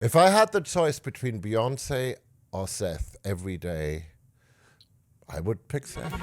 If I had the choice between Beyonce or Seth every day, I would pick Seth.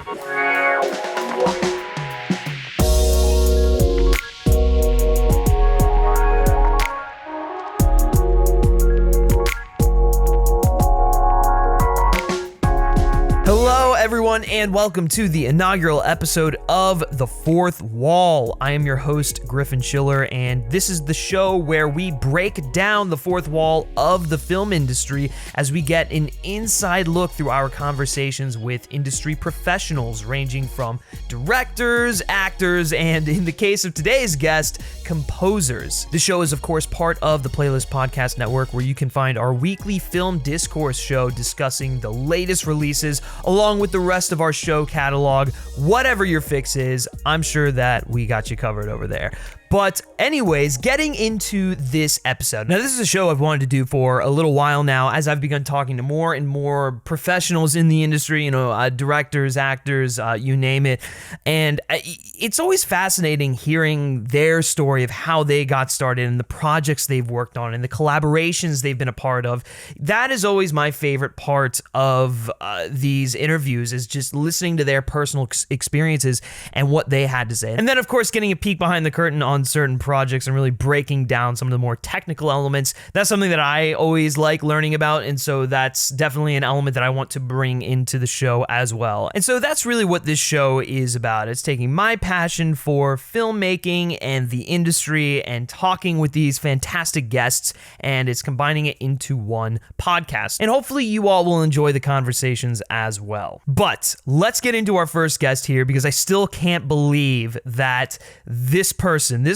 Hello, everyone, and welcome to the inaugural episode of The Fourth Wall. I am your host, Griffin Schiller, and this is the show where we break down the fourth wall of the film industry as we get an inside look through our conversations with industry professionals ranging from directors, actors, and in the case of today's guest, composers. The show is, of course, part of the Playlist Podcast Network, where you can find our weekly film discourse show discussing the latest releases along with the rest of our show catalog. Whatever your fix is, I'm sure that we got you covered over there. But anyways, getting into this episode. Now, this is a show I've wanted to do for a little while now as I've begun talking to more and more professionals in the industry, directors, actors, you name it. And it's always fascinating hearing their story of how they got started and the projects they've worked on and the collaborations they've been a part of. That is always my favorite part of these interviews, is just listening to their personal experiences and what they had to say. And then, of course, getting a peek behind the curtain on certain projects and really breaking down some of the more technical elements. That's something that I always like learning about, and so that's definitely an element that I want to bring into the show as well. And so that's really what this show is about. It's taking my passion for filmmaking and the industry and talking with these fantastic guests, and it's combining it into one podcast. And hopefully you all will enjoy the conversations as well. But let's get into our first guest here, because I still can't believe that this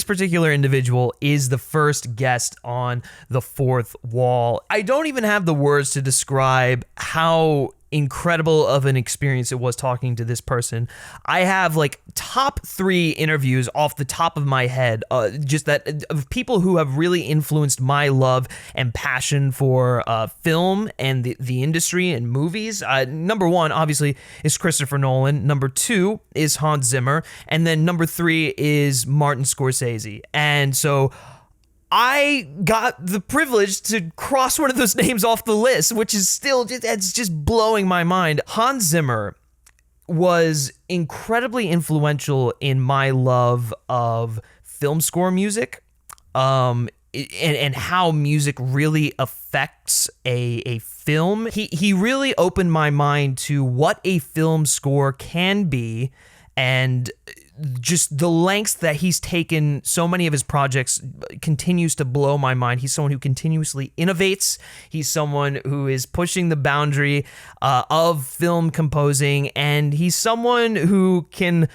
particular individual is the first guest on The Fourth Wall. I don't even have the words to describe how incredible of an experience it was talking to this person. I have top 3 interviews off the top of my head, just that of people who have really influenced my love and passion for film and the industry and movies. Number 1, obviously, is Christopher Nolan. Number 2 is Hans Zimmer. And then number 3 is Martin Scorsese. And so I got the privilege to cross one of those names off the list, which is still it's just blowing my mind. Hans Zimmer was incredibly influential in my love of film score music, and how music really affects a film. He really opened my mind to what a film score can be, and just the lengths that he's taken so many of his projects continues to blow my mind. He's someone who continuously innovates. He's someone who is pushing the boundary of film composing, and he's someone who can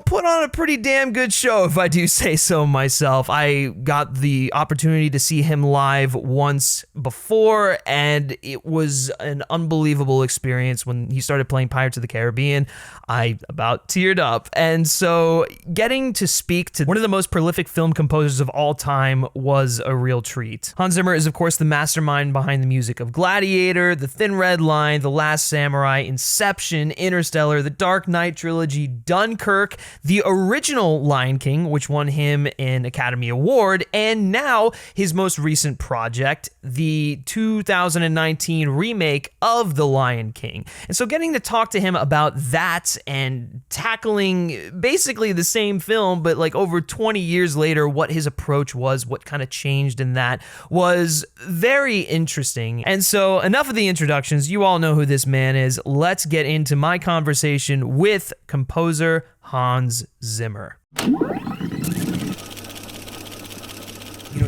put on a pretty damn good show, if I do say so myself. I got the opportunity to see him live once before, and it was an unbelievable experience. When he started playing Pirates of the Caribbean, I about teared up. And so getting to speak to one of the most prolific film composers of all time was a real treat. Hans Zimmer is, of course, the mastermind behind the music of Gladiator, The Thin Red Line, The Last Samurai, Inception, Interstellar, The Dark Knight trilogy, Dunkirk, the original Lion King, which won him an Academy Award, and now his most recent project, the 2019 remake of The Lion King. And so getting to talk to him about that and tackling basically the same film, but over 20 years later, what his approach was, what kind of changed in that, was very interesting. And so enough of the introductions. You all know who this man is. Let's get into my conversation with composer Hans Zimmer.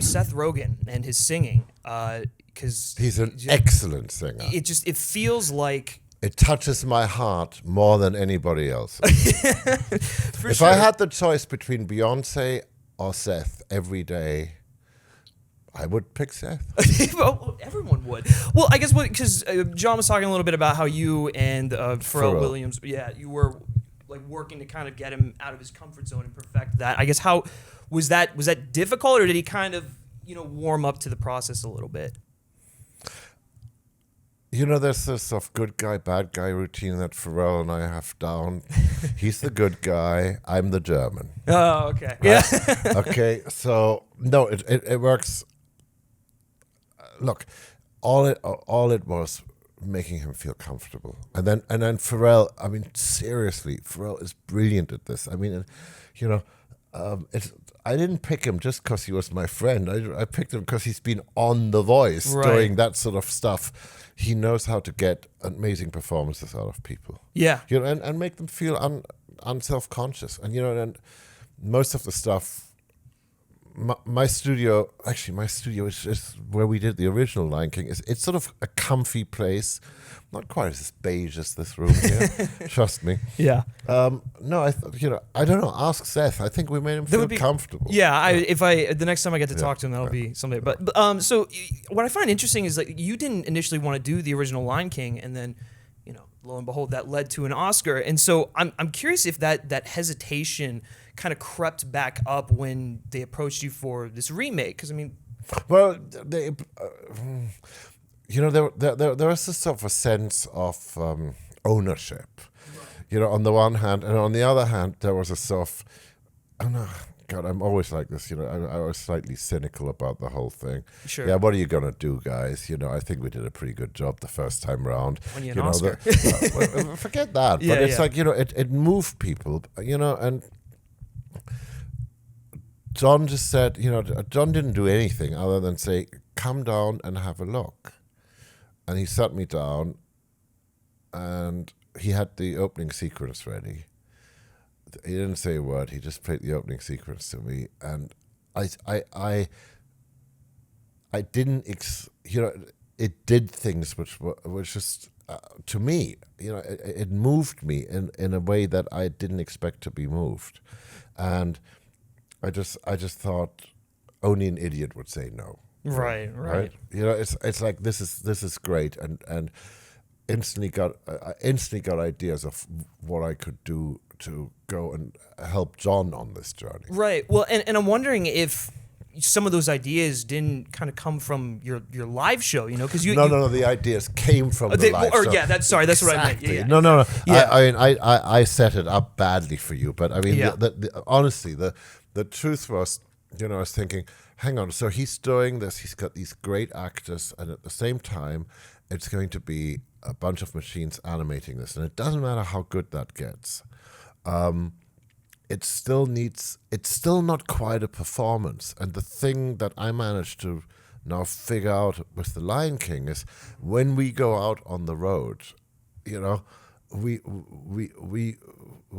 Seth Rogen and his singing, because He's an excellent singer. It feels like It touches my heart more than anybody else. If sure. I had the choice between Beyonce or Seth every day, I would pick Seth. Well, everyone would. Well, I guess because John was talking a little bit about how you and Pharrell Williams, you were working to kind of get him out of his comfort zone and perfect that. I guess how was that difficult, or did he kind of warm up to the process a little bit? There's this sort of good guy, bad guy routine that Pharrell and I have down. He's the good guy. I'm the German. Oh, okay. Yeah. Okay, so no, it works look, all it was making him feel comfortable, and then Pharrell. I mean, seriously, Pharrell is brilliant at this. I mean, you know, it's. I didn't pick him just because he was my friend. I picked him because he's been on The Voice doing that sort of stuff. He knows how to get amazing performances out of people. Yeah. You know, and make them feel unself-conscious. And, you know, and most of the stuff, my studio is where we did the original Lion King. It's sort of a comfy place. Not quite as beige as this room here. Trust me. Yeah. No, I don't know. Ask Seth. I think we made him feel comfortable. Yeah. The next time I get to talk to him, that'll be someday. But so what I find interesting is like you didn't initially want to do the original Lion King, and then, you know, lo and behold, that led to an Oscar. And so I'm curious if that hesitation kind of crept back up when they approached you for this remake. Because I mean, well, they. You know, there was a sort of a sense of ownership, you know, on the one hand, and on the other hand, there was a sort of, I don't know, God, I'm always like this, you know, I was slightly cynical about the whole thing. Sure. Yeah, what are you going to do, guys? You know, I think we did a pretty good job the first time round. Won you an Oscar. Forget that, Yeah, but it's like, you know, it moved people, you know, and John just said, you know, John didn't do anything other than say, come down and have a look. And he sat me down, and he had the opening sequence ready. He didn't say a word. He just played the opening sequence to me, and I didn't, you know, it did things which just to me, you know, it moved me in a way that I didn't expect to be moved, and I just thought only an idiot would say no. Right. You know, it's like this is great, and instantly got ideas of what I could do to go and help John on this journey. Right. Well, and I'm wondering if some of those ideas didn't kind of come from your live show, you know, because no, the ideas came from the live show. Yeah, that's what I meant. Yeah. No. Yeah. I mean, I set it up badly for you, but I mean, honestly, the truth was, you know, I was thinking, hang on, so he's doing this, he's got these great actors, and at the same time, it's going to be a bunch of machines animating this, and it doesn't matter how good that gets. It's still not quite a performance. And the thing that I managed to now figure out with The Lion King is when we go out on the road, you know, we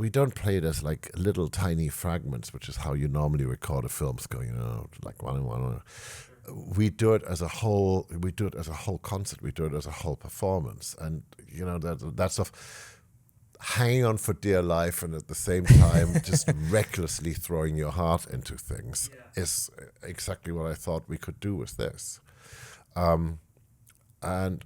don't play it as like little tiny fragments, which is how you normally record a film, going, you know, like one. We do it as a whole. We do it as a whole concert. We do it as a whole performance, and you know that's of hanging on for dear life, and at the same time just recklessly throwing your heart into things is exactly what I thought we could do with this, and.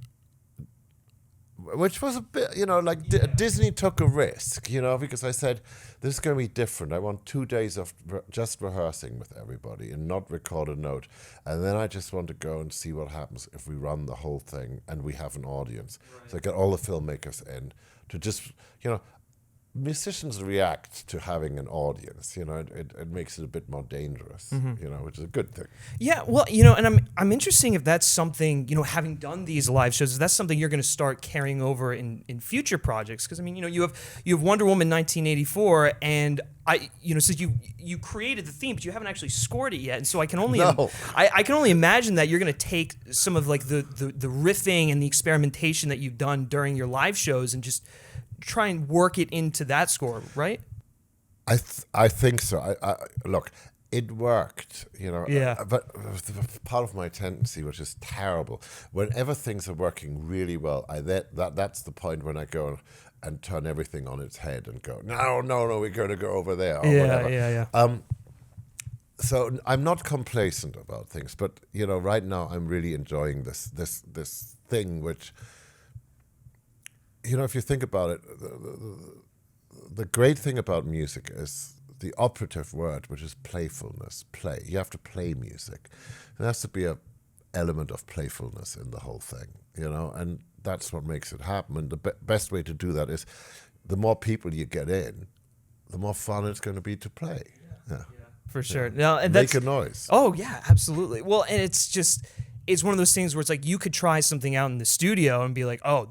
Which was a bit, you know, like Disney took a risk, you know, because I said, this is going to be different. I want 2 days of just rehearsing with everybody and not record a note. And then I just want to go and see what happens if we run the whole thing and we have an audience. Right. So I get all the filmmakers in to just, you know, musicians react to having an audience, you know, it makes it a bit more dangerous, you know, which is a good thing. Yeah, well, you know, and I'm interested if that's something, you know, having done these live shows, is that something you're going to start carrying over in future projects? Because I mean, you know, you have Wonder Woman 1984, and so you created the theme, but you haven't actually scored it yet, and so I can only I can only imagine that you're going to take some of like the riffing and the experimentation that you've done during your live shows and just try and work it into that score, right? I think so. Look, it worked, you know. Yeah. But part of my tendency, which is terrible, whenever things are working really well, that's the point when I go and turn everything on its head and go, no, we're going to go over there, or whatever. Yeah. So I'm not complacent about things, but you know, right now I'm really enjoying this thing, which. You know, if you think about it, the great thing about music is the operative word, which is playfulness, play. You have to play music. There has to be an element of playfulness in the whole thing, you know, and that's what makes it happen. And the best way to do that is the more people you get in, the more fun it's going to be to play. Yeah. For sure. Now, and make a noise. Oh, yeah, absolutely. Well, and it's just... it's one of those things where it's like you could try something out in the studio and be like, oh,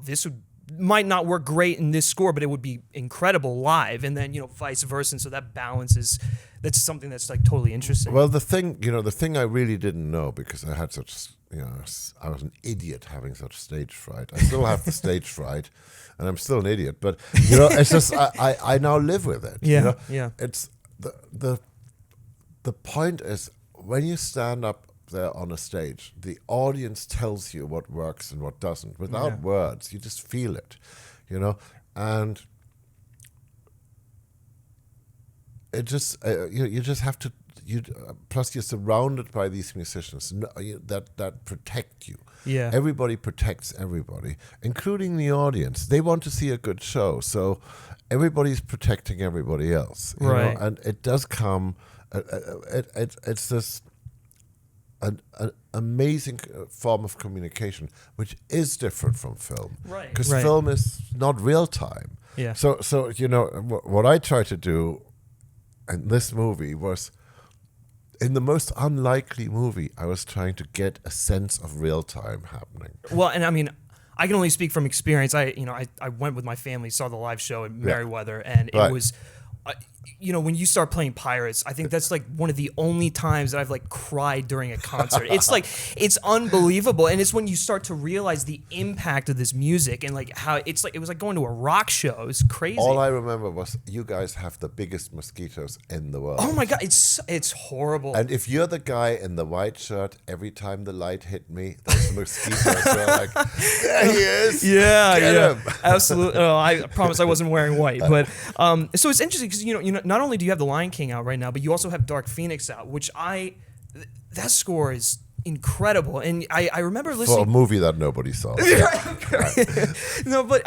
might not work great in this score, but it would be incredible live, and then vice versa. And so that balances. That's something that's like totally interesting. Well, the thing I really didn't know, because I had such, I was an idiot having such stage fright. I still have the stage fright, and I'm still an idiot. But it's just I now live with it. Yeah, yeah. It's the point is, when you stand up there on a stage, the audience tells you what works and what doesn't without words. You just feel it, and it just you just have to. Plus, you're surrounded by these musicians that protect you. Yeah, everybody protects everybody, including the audience. They want to see a good show, so everybody's protecting everybody else. Right, and it does come. It's this an amazing form of communication, which is different from film. Right, because film is not real time. Yeah. So what I try to do in this movie was, in the most unlikely movie, I was trying to get a sense of real time happening. Well, and I mean, I can only speak from experience. I went with my family, saw the live show in Merriweather, and it was, when you start playing Pirates, I think that's like one of the only times that I've like cried during a concert. It's like, it's unbelievable. And it's when you start to realize the impact of this music and like how it's like, it was like going to a rock show. It was crazy. All I remember was, you guys have the biggest mosquitoes in the world. Oh my God, it's horrible. And if you're the guy in the white shirt, every time the light hit me, those mosquitoes were like, there he is. Yeah, Get him. Absolutely. Oh, I promise I wasn't wearing white. But so it's interesting because not only do you have The Lion King out right now, but you also have Dark Phoenix out, which that score is incredible. And I remember listening for a movie that nobody saw. No, but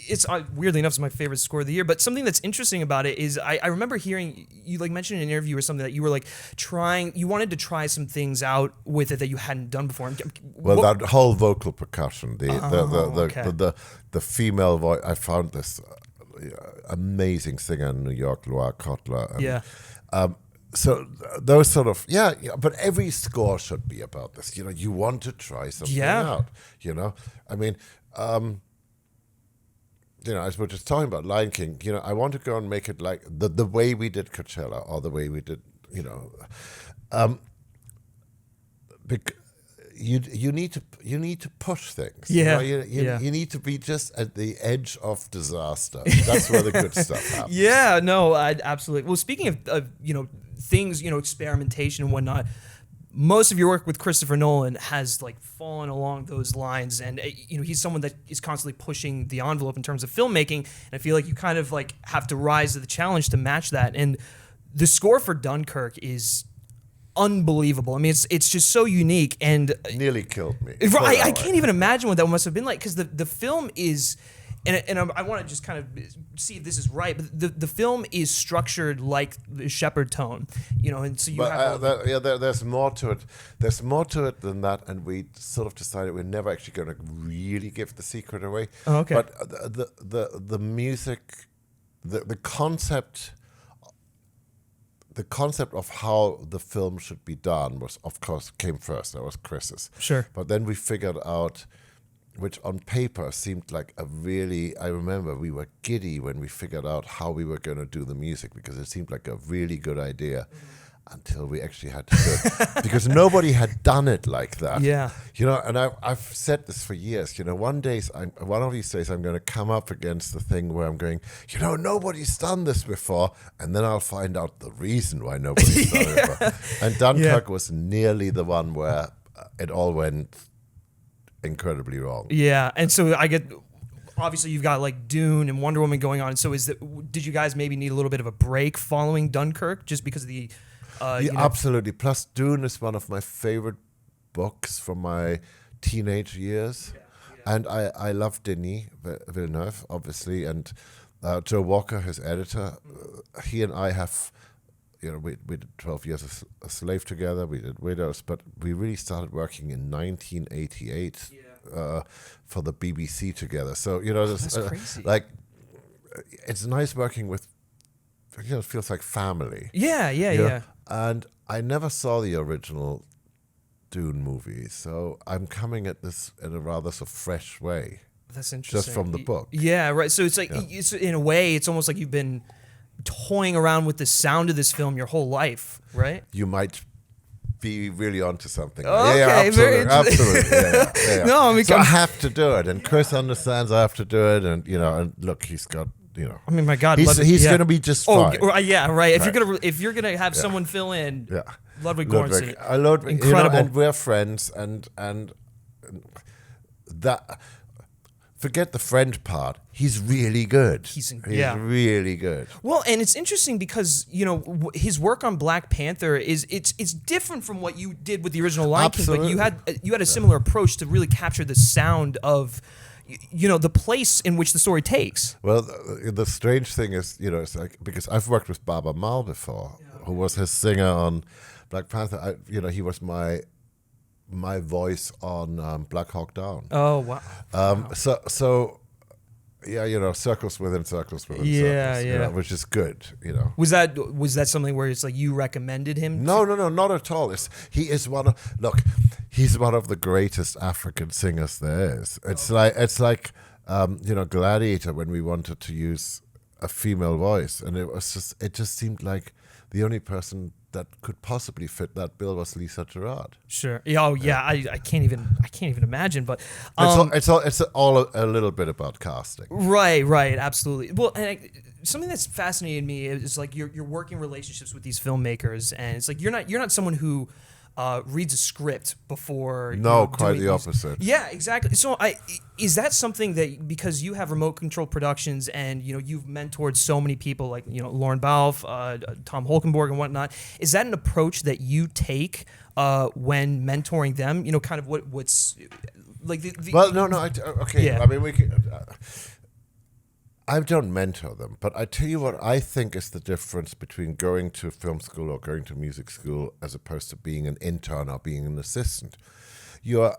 it's weirdly enough, it's my favorite score of the year. But something that's interesting about it is I remember hearing you like mention in an interview or something that you were like you wanted to try some things out with it that you hadn't done before. Well, that whole vocal percussion, the female voice, I found this amazing singer in New York, Laura Kotler. And, so those sort of but every score should be about this. You want to try something out. I mean, as we're just talking about Lion King, I want to go and make it like the way we did Coachella, or the way we did, you need to push things. Yeah. You need to be just at the edge of disaster. That's where the good stuff happens. Yeah, no, absolutely. Well, speaking of things, experimentation and whatnot, most of your work with Christopher Nolan has like fallen along those lines, and he's someone that is constantly pushing the envelope in terms of filmmaking, and I feel like you kind of like have to rise to the challenge to match that. And the score for Dunkirk is unbelievable. I mean, it's just so unique, and nearly killed me. I can't even imagine what that must have been like, because the film is, and I want to just kind of see if this is right, but the film is structured like the Shepard tone, and so you have. There's more to it. There's more to it than that, and we sort of decided we're never actually going to really give the secret away. Oh, okay. But the music, the concept. The concept of how the film should be done was, of course, came first. That was Chris's. Sure. But then we figured out, which on paper seemed like I remember we were giddy when we figured out how we were going to do the music, because it seemed like a really good idea until we actually had to do it. Because nobody had done it like that. Yeah. And I've said this for years. One of these days I'm going to come up against the thing where I'm going, nobody's done this before, and then I'll find out the reason why nobody's done it before. And Dunkirk was nearly the one where it all went incredibly wrong. Yeah, and so obviously you've got like Dune and Wonder Woman going on. And so did you guys maybe need a little bit of a break following Dunkirk just because of the... Absolutely. Plus, Dune is one of my favorite books from my teenage years. And I love Denis Villeneuve, obviously, and Joe Walker, his editor. He and I have, we did 12 years a slave together. We did Widows, but we really started working in 1988 for the BBC together. So, that's crazy. Like, it's nice working with, it feels like family. Yeah. And I never saw the original Dune movie, so I'm coming at this in a rather sort of fresh way. That's interesting. Just from the book. Yeah, right. So it's like, it's, in a way, it's almost like you've been toying around with the sound of this film your whole life, right? You might be really onto something. Okay, absolutely. Yeah. No, I mean, so I have to do it, and Chris understands I have to do it, and and look, he's got. I mean, my God, he's going to be just fine. Yeah, right. If you're gonna have someone fill in, Ludwig Göransson, incredible. And we're friends, and that. Forget the friend part. He's really good. He's really good. Well, and it's interesting because his work on Black Panther it's different from what you did with the original Lion King, but you had a similar approach to really capture the sound of the place in which the story takes. Well, the strange thing is, it's like, because I've worked with Baba Mal before, who was his singer on Black Panther. He was my voice on Black Hawk Down. Oh wow! So circles within circles within circles. Which is good. Was that something where it's like you recommended him? No, not at all. He's one of the greatest African singers there is. It's like Gladiator, when we wanted to use a female voice, and it just seemed like the only person that could possibly fit that bill was Lisa Gerrard. Sure. I can't even imagine. But it's all a little bit about casting. Right. Absolutely. Well, and something that's fascinated me is like your working relationships with these filmmakers, and it's like you're not someone who reads a script before. No, quite the opposite. Yeah, exactly. So is that something that, because you have remote control productions and you've mentored so many people like Lauren Balfe, Tom Holkenborg and whatnot, is that an approach that you take when mentoring them? Kind of what's like the well, no, okay. Yeah. I mean, we can. I don't mentor them, but I tell you what I think is the difference between going to film school or going to music school as opposed to being an intern or being an assistant. You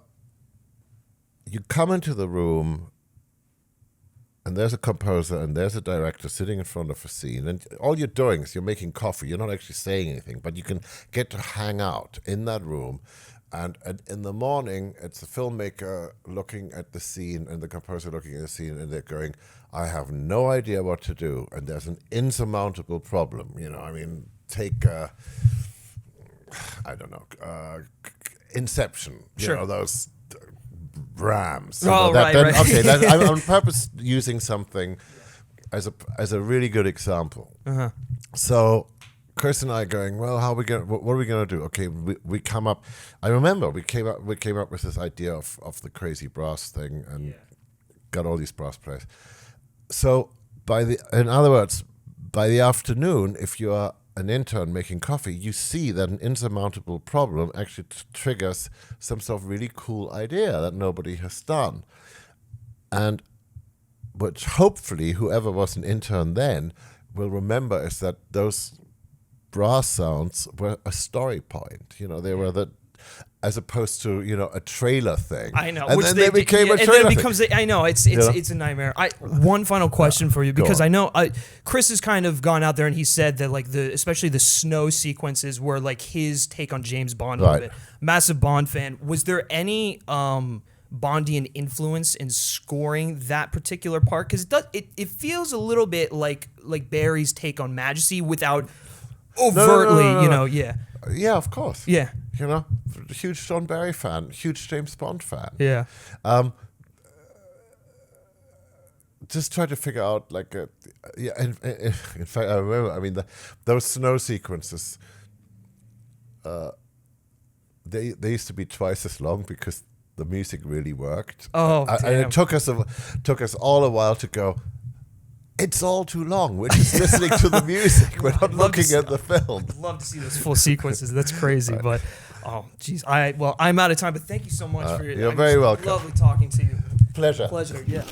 come into the room and there's a composer and there's a director sitting in front of a scene, and all you're doing is you're making coffee. You're not actually saying anything, but you can get to hang out in that room. And in the morning, it's the filmmaker looking at the scene and the composer looking at the scene, and they're going, I have no idea what to do, and there's an insurmountable problem. Take, Inception, sure. Those Rams. Right. Okay, I'm on purpose using something as a really good example. Uh-huh. So Chris and I are going, well, what are we going to do? Okay, we come up. I remember we came up with this idea of the crazy brass thing, and got all these brass players. So in other words, by the afternoon, if you are an intern making coffee, you see that an insurmountable problem actually triggers some sort of really cool idea that nobody has done, and which hopefully whoever was an intern then will remember is that those brass sounds were a story point. They were as opposed to a trailer thing. I know, and which then they became a trailer thing. I know it's a nightmare. One final question for you, because I know Chris has kind of gone out there and he said that like especially the snow sequences were like his take on James Bond a little bit. Massive Bond fan. Was there any Bondian influence in scoring that particular part? Because it feels a little bit like Barry's take on Majesty without overtly, no. Yeah, of course. Yeah. Huge John Barry fan, huge James Bond fan. Yeah. Just try to figure out in fact, I remember. I mean, those snow sequences. They used to be twice as long because the music really worked. Oh, damn. And it took us all a while to go. It's all too long. We're just listening to the music. We're not looking at the film. I'd love to see those full sequences. That's crazy. But, geez. I'm out of time, but thank you so much for your... You're very welcome. Lovely talking to you. Pleasure, yeah.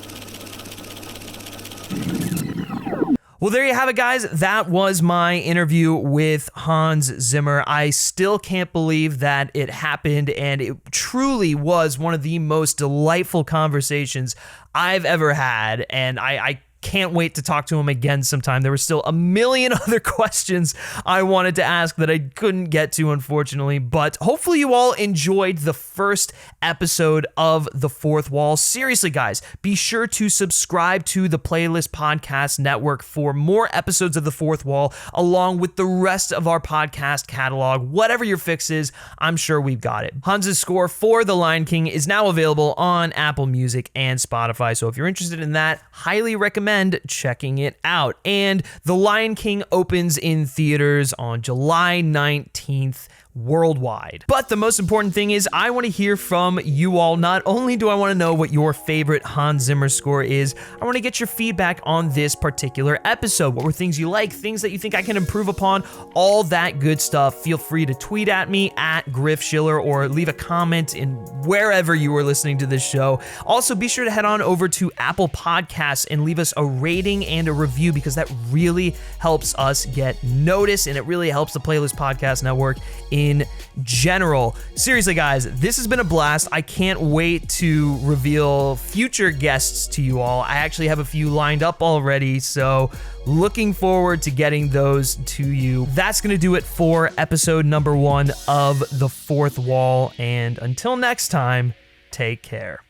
Well, there you have it, guys. That was my interview with Hans Zimmer. I still can't believe that it happened, and it truly was one of the most delightful conversations I've ever had, and I Can't wait to talk to him again sometime. There were still a million other questions I wanted to ask that I couldn't get to, unfortunately, but hopefully you all enjoyed the first episode of The Fourth Wall. Seriously, guys, be sure to subscribe to the Playlist Podcast Network for more episodes of The Fourth Wall, along with the rest of our podcast catalog. Whatever your fix is, I'm sure we've got it. Hans's score for The Lion King is now available on Apple Music and Spotify, so if you're interested in that, highly recommend checking it out. And The Lion King opens in theaters on July 19th. Worldwide. But the most important thing is I want to hear from you all. Not only do I want to know what your favorite Hans Zimmer score is, I want to get your feedback on this particular episode. What were things you like, things that you think I can improve upon, all that good stuff. Feel free to tweet at me at Griff Schiller or leave a comment in wherever you are listening to this show. Also, be sure to head on over to Apple Podcasts and leave us a rating and a review, because that really helps us get noticed and it really helps the Playlist Podcast Network in general. Seriously, guys, this has been a blast. I can't wait to reveal future guests to you all. I actually have a few lined up already, so looking forward to getting those to you. That's going to do it for episode number 1 of The Fourth Wall, and until next time, take care.